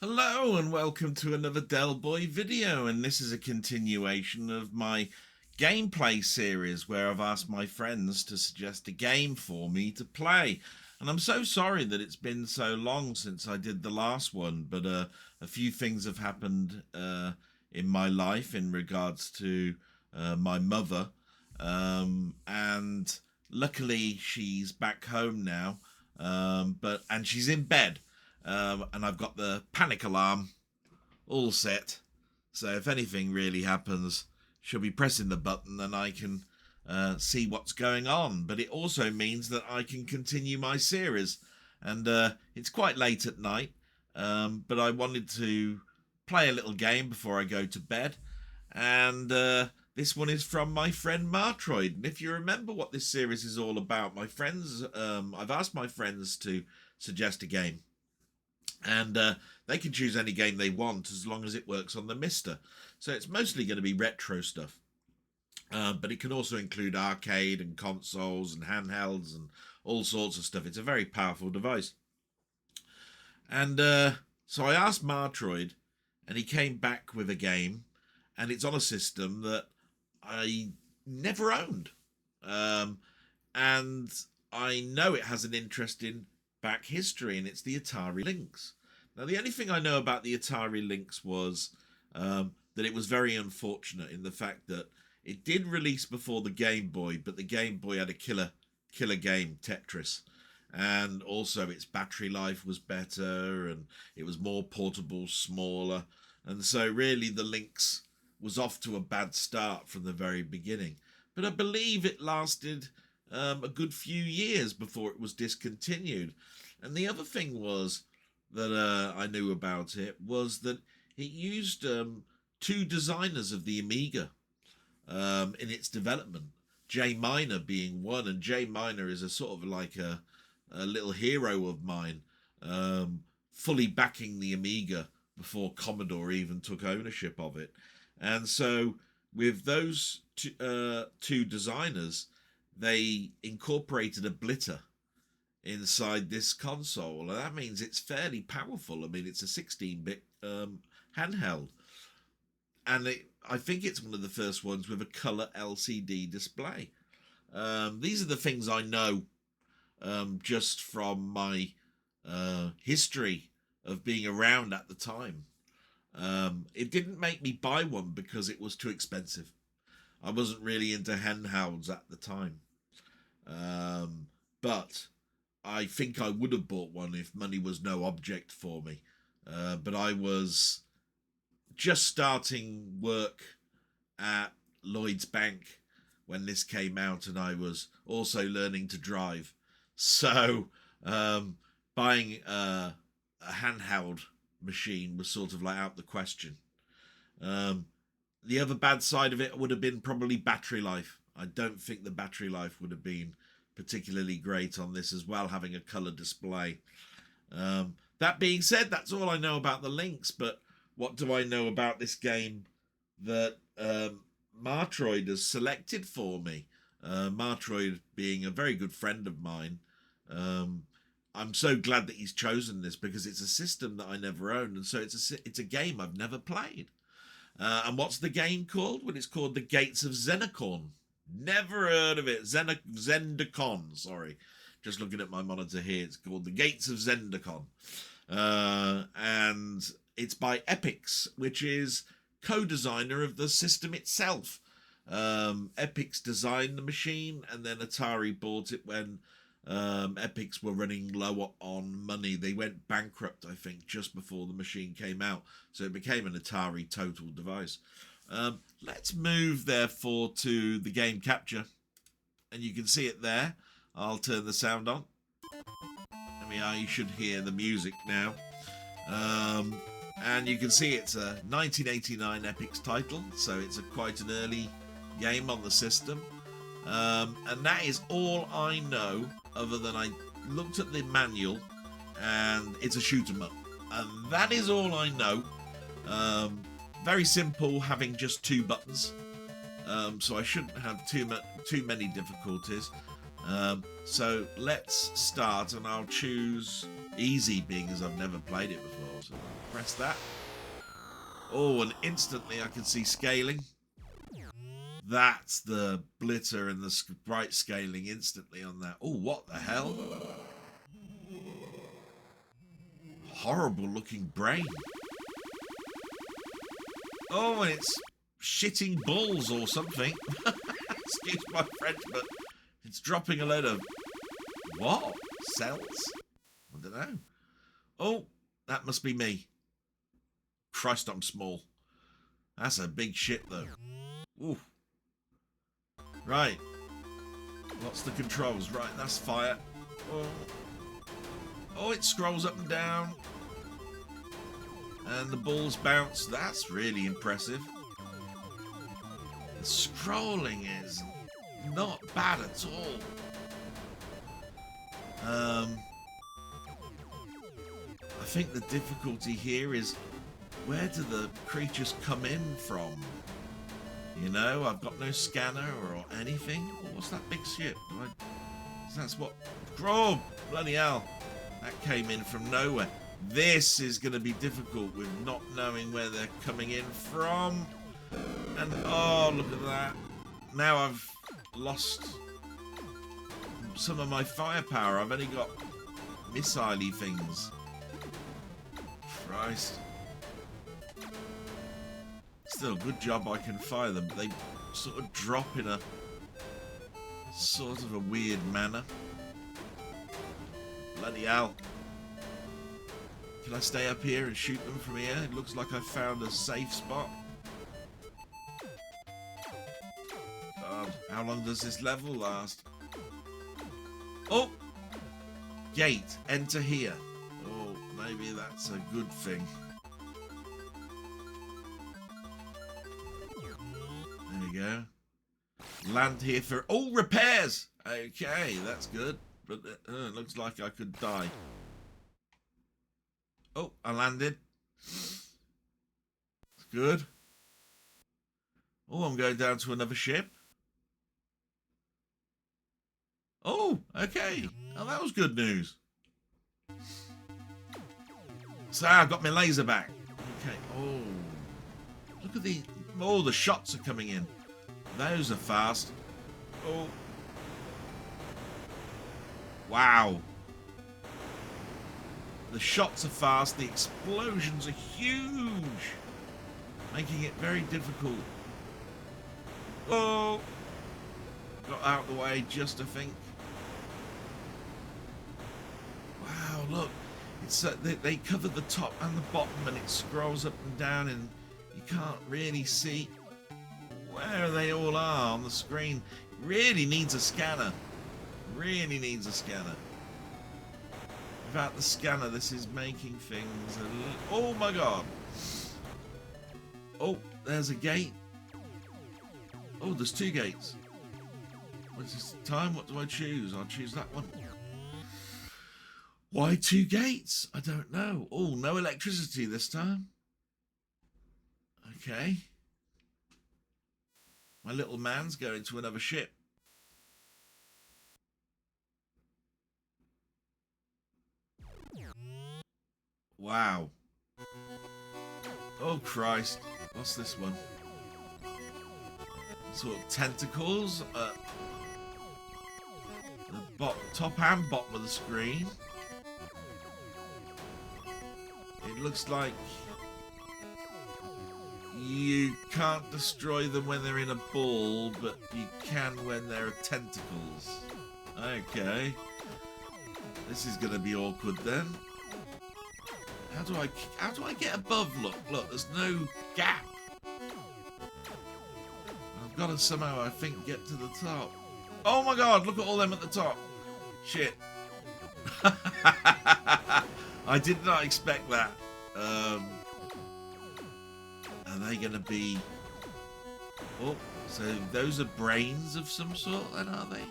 Hello and welcome to another Delboy video, and this is a continuation of my gameplay series where I've asked my friends to suggest a game for me to play. And I'm so sorry that it's been so long since I did the last one, but a few things have happened in my life in regards to my mother, and luckily she's back home now, and she's in bed. And I've got the panic alarm all set. So if anything really happens, she'll be pressing the button and I can see what's going on. But it also means that I can continue my series. And it's quite late at night, but I wanted to play a little game before I go to bed. And this one is from my friend Martroid. And if you remember what this series is all about, I've asked my friends to suggest a game. And they can choose any game they want as long as it works on the Mister. So it's mostly going to be retro stuff. But it can also include arcade and consoles and handhelds and all sorts of stuff. It's a very powerful device. And so I asked Martroid, and he came back with a game. And it's on a system that I never owned. And I know it has an interesting back history, and it's the Atari Lynx. Now, the only thing I know about the Atari Lynx was that it was very unfortunate in the fact that it did release before the Game Boy, but the Game Boy had a killer game, Tetris. And also its battery life was better, and it was more portable, smaller. And so really the Lynx was off to a bad start from the very beginning. But I believe it lasted a good few years before it was discontinued. And the other thing was that I knew about it was that it used two designers of the Amiga in its development, J Miner being one. And J Miner is a sort of like a little hero of mine, fully backing the Amiga before Commodore even took ownership of it. And so with those two designers, they incorporated a blitter inside this console, and that means it's fairly powerful. I mean, it's a 16-bit handheld, and I think it's one of the first ones with a color LCD display. These are the things I know just from my history of being around at the time. It didn't make me buy one because it was too expensive. I wasn't really into handhelds at the time. But I think I would have bought one if money was no object for me. But I was just starting work at Lloyd's Bank when this came out, and I was also learning to drive. So buying a handheld machine was sort of like out the question. The other bad side of it would have been probably battery life. I don't think the battery life would have been particularly great on this as well, having a colour display. That being said, that's all I know about the Lynx, but what do I know about this game that Martroid has selected for me? Martroid being a very good friend of mine. I'm so glad that he's chosen this because it's a system that I never owned, and so it's a game I've never played. And what's the game called? Well, it's called The Gates of Zendocon. Never heard of it. Zendocon, sorry. Just looking at my monitor here, it's called The Gates of Zendocon. And it's by Epix, which is co-designer of the system itself. Epix designed the machine, and then Atari bought it when Epix were running low on money. They went bankrupt, I think, just before the machine came out. So it became an Atari total device. Let's move, therefore, to the game capture. And you can see it there. I'll turn the sound on. There we are. You should hear the music now. And you can see it's a 1989 Epix title. So it's quite an early game on the system. And that is all I know, other than I looked at the manual and it's a shoot 'em up. And that is all I know. Very simple, having just two buttons. So I shouldn't have too many difficulties. So let's start, and I'll choose easy, being as I've never played it before. So press that. Oh, and instantly I can see scaling. That's the blitter and the sprite scaling instantly on that. Oh, what the hell? Horrible looking brain. Oh, and it's shitting balls or something. Excuse my French, but it's dropping a load of... What? Cells? I don't know. Oh, that must be me. Christ, I'm small. That's a big shit, though. Ooh. Right. What's the controls? Right, that's fire. Oh. Oh, it scrolls up and down. And the balls bounce. That's really impressive. The scrolling is not bad at all. I think the difficulty here is, where do the creatures come in from? You know, I've got no scanner or anything. Oh, what's that big ship? That's what... Oh, bloody hell. That came in from nowhere. This is going to be difficult with not knowing where they're coming in from. And, oh, look at that. Now I've lost some of my firepower. I've only got missile-y things. Christ. Still, good job I can fire them, but they sort of drop in a sort of a weird manner. Bloody hell. Can I stay up here and shoot them from here? It looks like I found a safe spot. God, how long does this level last? Oh! Gate. Enter here. Oh, maybe that's a good thing. There you go. Land here for... Oh, repairs! Okay, that's good. But it looks like I could die. Oh, I landed. Good. Oh, I'm going down to another ship. Oh, okay. Oh, that was good news. So I've got my laser back. Okay. Oh, look at the... Oh, the shots are coming in. Those are fast. Oh. Wow. The shots are fast. The explosions are huge. Making it very difficult. Oh. Got out of the way just, I think. Wow, look. It's they cover the top and the bottom and it scrolls up and down and you can't really see where they all are on the screen. It really needs a scanner. Really needs a scanner. Without the scanner, this is making things a little... Oh my god. Oh, there's a gate. Oh, there's two gates. What's this time? What do I choose? I'll choose that one. Why two gates? I don't know. Oh, no electricity this time. Okay. My little man's going to another ship. Wow. Oh, Christ. What's this one? Sort of tentacles at the top and bottom of the screen. It looks like you can't destroy them when they're in a ball, but you can when they're tentacles. Okay. This is going to be awkward then. How do I get above? Look, there's no gap. I've got to somehow, I think, get to the top. Oh my god, look at all them at the top. Shit. I did not expect that. Are they going to be... Oh, so those are brains of some sort then, are they?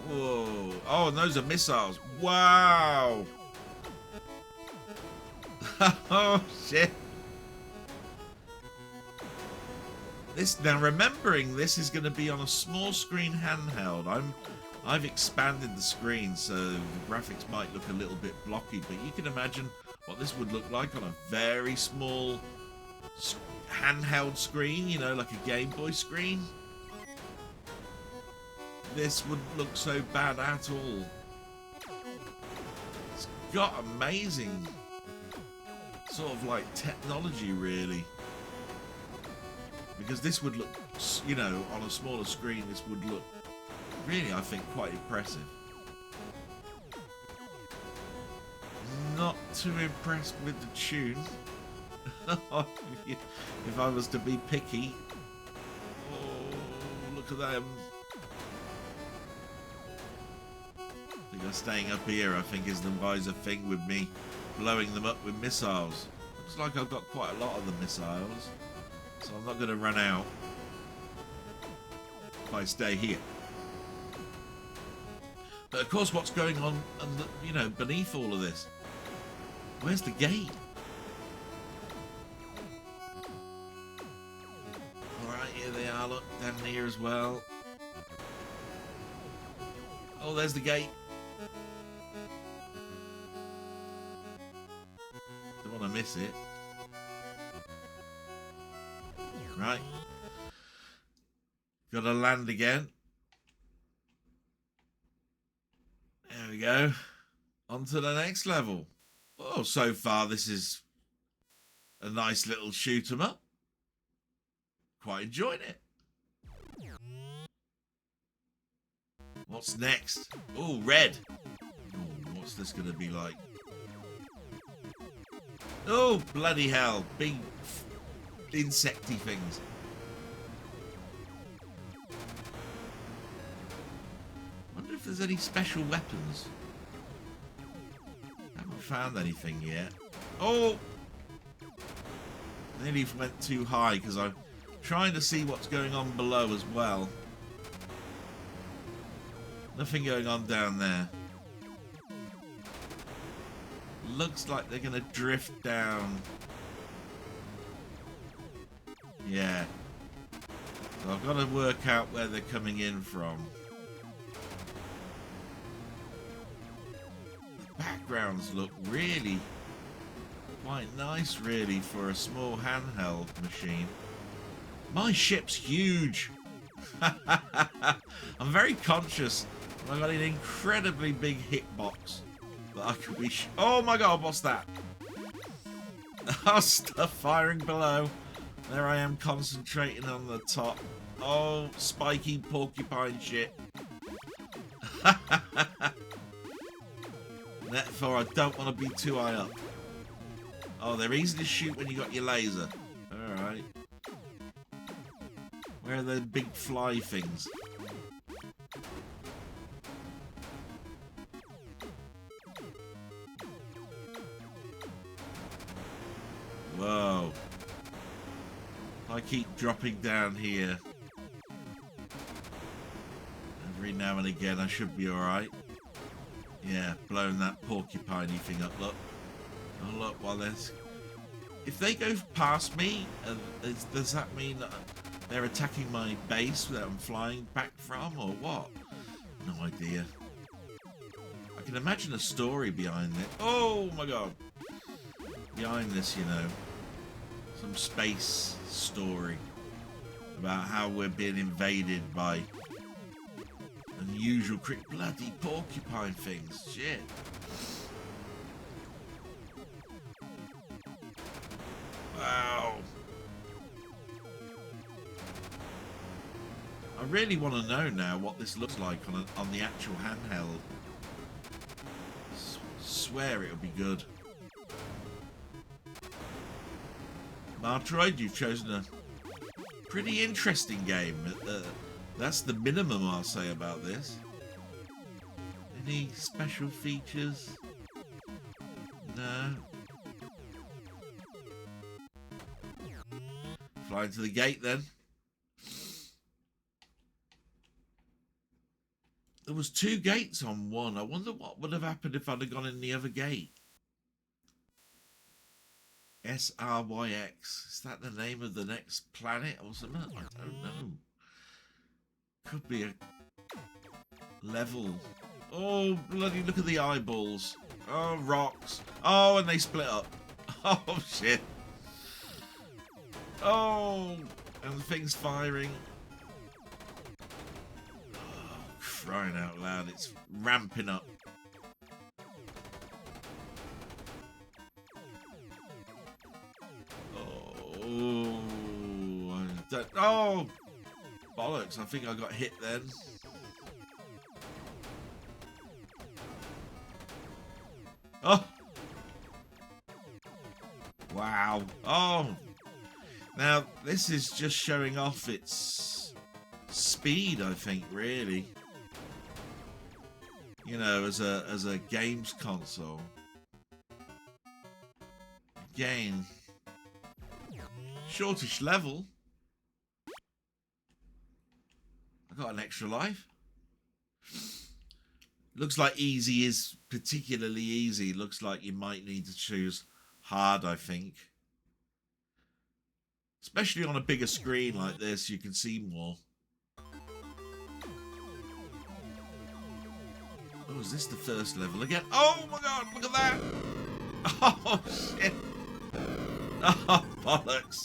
Whoa. Oh, and those are missiles. Wow. Oh, shit. This, now remembering this is going to be on a small screen handheld, I'm I've expanded the screen so the graphics might look a little bit blocky, but you can imagine what this would look like on a very small handheld screen, you know, like a Game Boy screen. This wouldn't look so bad at all. It's got amazing sort of like technology, really. Because this would look, you know, on a smaller screen, this would look really, I think, quite impressive. Not too impressed with the tune. If I was to be picky. Oh, look at them. I think I'm staying up here, I think, is the wiser thing with me blowing them up with missiles. Looks like I've got quite a lot of the missiles, so I'm not going to run out if I stay here. But of course, what's going on, you know, beneath all of this? Where's the gate? Alright, here they are, look, down here as well. Oh, there's the gate. Don't want to miss it. Right. Gotta land again. There we go. On to the next level. Oh, so far this is a nice little shoot 'em up. Quite enjoying it. What's next? Oh, red. Oh, what's this going to be like? Oh, bloody hell. Big insecty things. Wonder if there's any special weapons. Haven't found anything yet. Oh! Nearly went too high because I'm trying to see what's going on below as well. Nothing going on down there. Looks like they're going to drift down. Yeah. So I've got to work out where they're coming in from. The backgrounds look really quite nice, really, for a small handheld machine. My ship's huge. I'm very conscious. I've got an incredibly big hitbox that I could be. Oh my god, what's that? Oh, stuff firing below. There I am concentrating on the top. Oh, spiky porcupine shit. Therefore, I don't want to be too high up. Oh, they're easy to shoot when you got your laser. Alright. Where are the big fly things? Whoa. I keep dropping down here. Every now and again I should be alright. Yeah, blowing that porcupiney thing up, look. Oh look, while there's... If they go past me, does that mean that they're attacking my base that I'm flying back from, or what? No idea. I can imagine a story behind it. Oh my god. Behind this, you know. Some space story about how we're being invaded by unusual bloody porcupine things. Shit. Wow. I really want to know now what this looks like on the actual handheld. Swear it'll be good. Martroid, you've chosen a pretty interesting game. That's the minimum I'll say about this. Any special features? No. Flying to the gate then. There was 2 gates on one. I wonder what would have happened if I'd have gone in the other gate. SRYX. Is that the name of the next planet or something? I don't know. Could be a level. Oh, bloody look at the eyeballs. Oh, rocks. Oh, and they split up. Oh, shit. Oh, and the thing's firing. Oh, crying out loud. It's ramping up. Oh, bollocks. I think I got hit then. Oh. Wow. Oh. Now, this is just showing off its speed, I think, really. You know, as a games console. Again, shortish level. I got an extra life. Looks like easy is particularly easy. Looks like you might need to choose hard, I think. Especially on a bigger screen like this, you can see more. Oh, is this the first level again? Oh my god, look at that! Oh, shit! Oh, bollocks!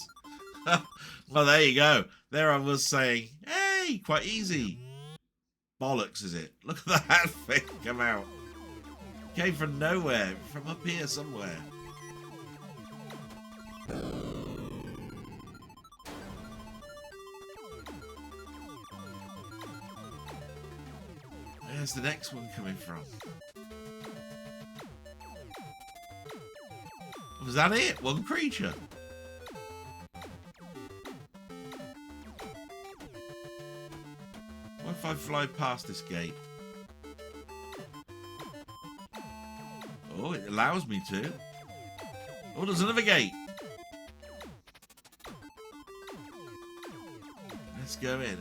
Well, there you go. There I was saying, hey, quite easy. Bollocks, is it? Look at that thing come out. Came from nowhere, from up here somewhere. Where's the next one coming from? Was that it? One creature? What if I fly past this gate? Oh, it allows me to. Oh, there's another gate. Let's go in.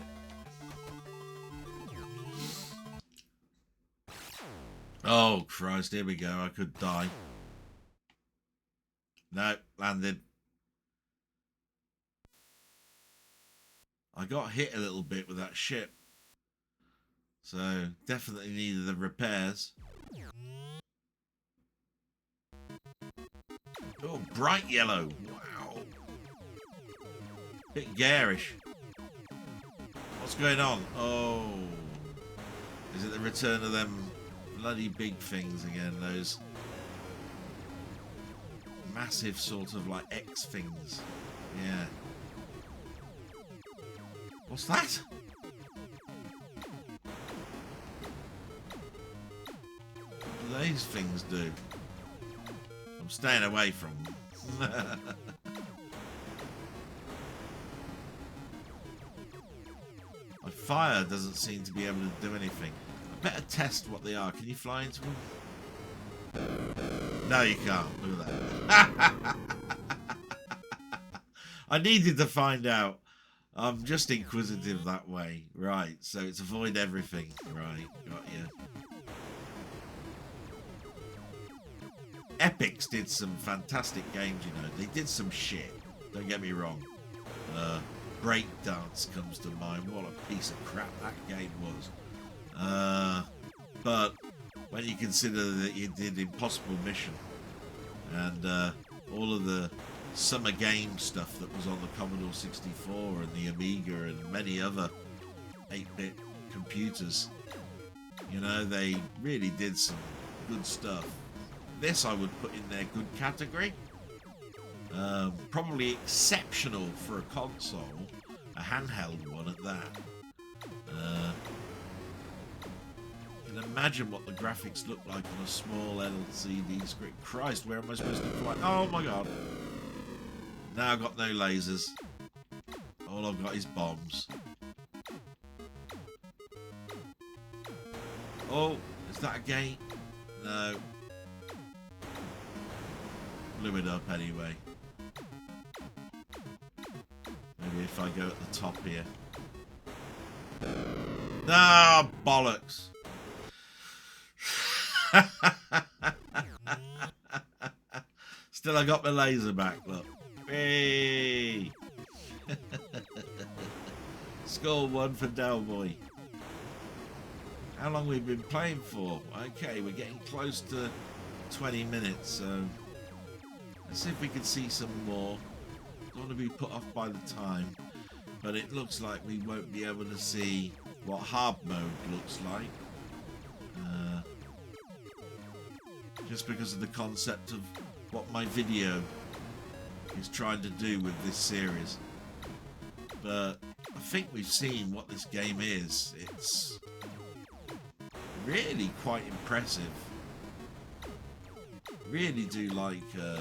Oh, Christ, here we go. I could die. No, landed. I got hit a little bit with that ship. So, definitely needed the repairs. Oh, bright yellow. Wow. Bit garish. What's going on? Oh. Is it the return of them bloody big things again? Those massive sort of like X things. Yeah. What's that? What do these things do? I'm staying away from them. My fire doesn't seem to be able to do anything. I better test what they are. Can you fly into them? No, you can't. Look at that. I needed to find out. I'm just inquisitive that way. Right, so it's avoid everything. Right, got you. Epics did some fantastic games, you know. They did some shit. Don't get me wrong. Breakdance comes to mind. What a piece of crap that game was. But when you consider that you did Impossible Mission and all of the summer game stuff that was on the Commodore 64 and the Amiga and many other 8-bit computers, you know, they really did some good stuff. This I would put in their good category. Probably exceptional for a console, a handheld one at that. You can imagine what the graphics look like on a small LCD screen. Christ, where am I supposed to fly? Oh my god. Now I've got no lasers. All I've got is bombs. Oh, is that a gate? No. Blew it up anyway. Maybe if I go at the top here. Ah, bollocks. Still, I got my laser back, look. Hey! Score one for Delboy. how long we've been playing for. Okay, we're getting close to 20 minutes, so let's see if we can see some more. Don't want to be put off by the time, but it looks like we won't be able to see what hard mode looks like. Just because of the concept of what my video is trying to do with this series. But I think we've seen what this game is. It's really quite impressive. Really do like... you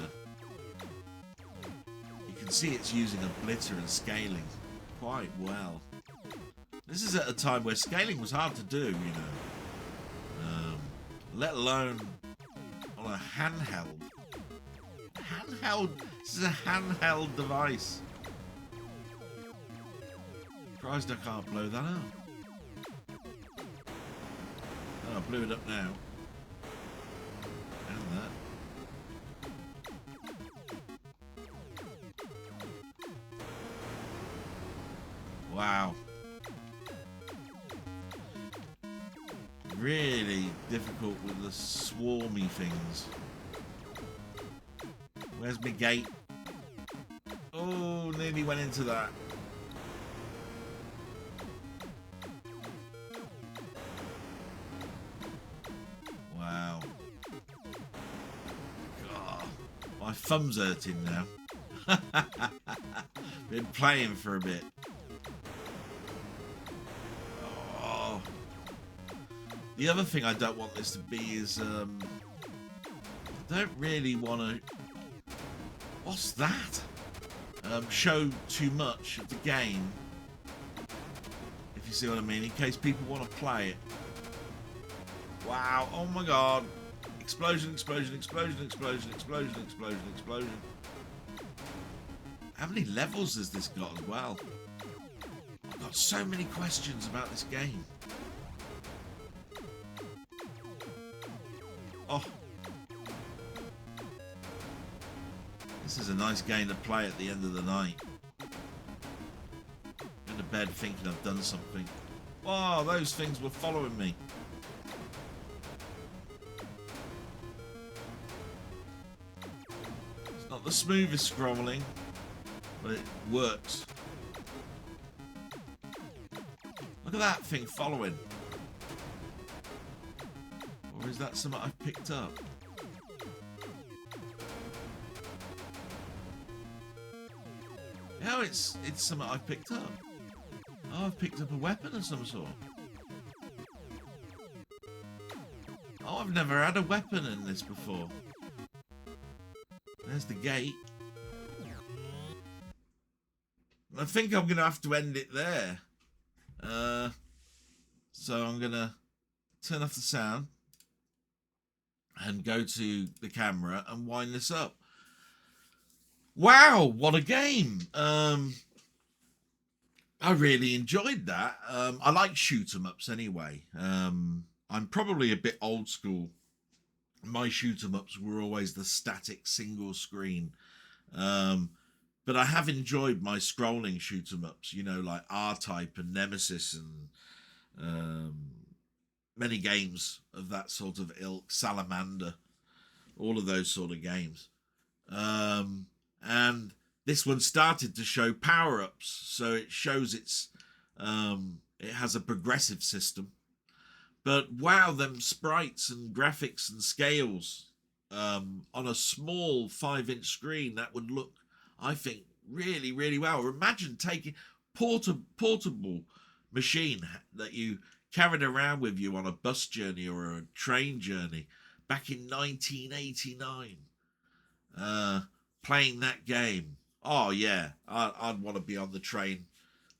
can see it's using a blitter and scaling quite well. This is at a time where scaling was hard to do, you know. Let alone on a handheld. This is a handheld device. Surprised I can't blow that up. Oh, I blew it up now. And that. Wow. Really difficult with the swarmy things. Where's my gate? Oh, nearly went into that. Wow. God, my thumb's hurting now. Been playing for a bit. Oh. The other thing I don't want this to be is, I don't really want to... What's that? Show too much of the game, if you see what I mean, in case people want to play it. Wow, oh my god. Explosion, explosion, explosion, explosion, explosion, explosion, explosion. How many levels has this got as well? I've got so many questions about this game. Oh. This is a nice game to play at the end of the night. Go to bed thinking I've done something. Wow, those things were following me. It's not the smoothest scrolling, but it works. Look at that thing following. Or is that something I've picked up? No, it's something I've picked up. Oh, I've picked up a weapon of some sort. Oh, I've never had a weapon in this before. There's the gate. I think I'm going to have to end it there. So I'm going to turn off the sound and go to the camera and wind this up. Wow, what a game. I really enjoyed that. I like shoot 'em ups anyway. I'm probably a bit old school. My shoot 'em ups were always the static single screen. But I have enjoyed my scrolling shoot 'em ups, you know, like R-Type and Nemesis and many games of that sort of ilk, Salamander, all of those sort of games. And this one started to show power-ups, so it shows it has a progressive system. But wow, them sprites and graphics and scales on a small 5-inch screen, that would look, I think, really, really well. Imagine taking portable machine that you carried around with you on a bus journey or a train journey back in 1989. Playing that game. Oh yeah, I'd want to be on the train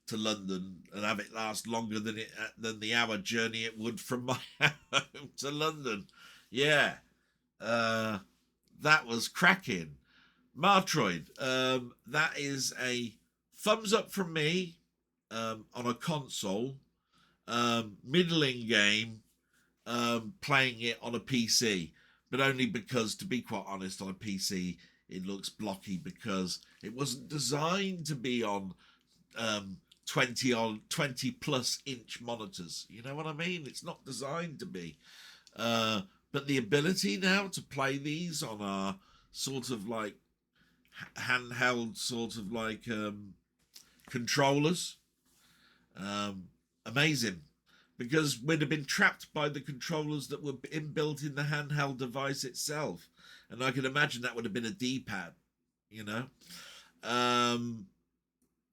to London and have it last longer than the hour journey it would from my home to London. Yeah, that was cracking. Martroid, that is a thumbs up from me on a console. Middling game, playing it on a PC, but only because, to be quite honest, on a PC it looks blocky because it wasn't designed to be on 20 plus inch monitors. You know what I mean? It's not designed to be. But the ability now to play these on our sort of like handheld sort of like controllers, amazing. Because we'd have been trapped by the controllers that were inbuilt in the handheld device itself. And I can imagine that would have been a D-pad, you know.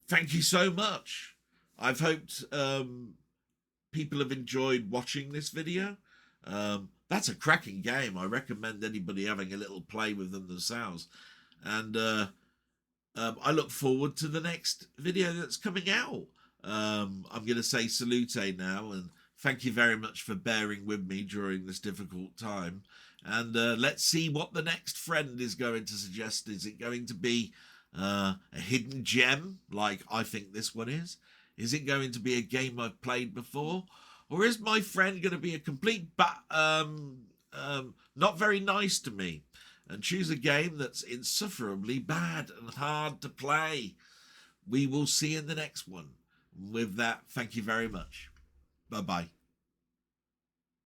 Thank you so much. I've hoped people have enjoyed watching this video. That's a cracking game. I recommend anybody having a little play with them themselves. And I look forward to the next video that's coming out. I'm going to say salute now, and thank you very much for bearing with me during this difficult time. And let's see what the next friend is going to suggest. Is it going to be a hidden gem, like I think this one is? Is it going to be a game I've played before? Or is my friend going to be a complete not very nice to me and choose a game that's insufferably bad and hard to play? We will see in the next one. With that, thank you very much. Bye-bye.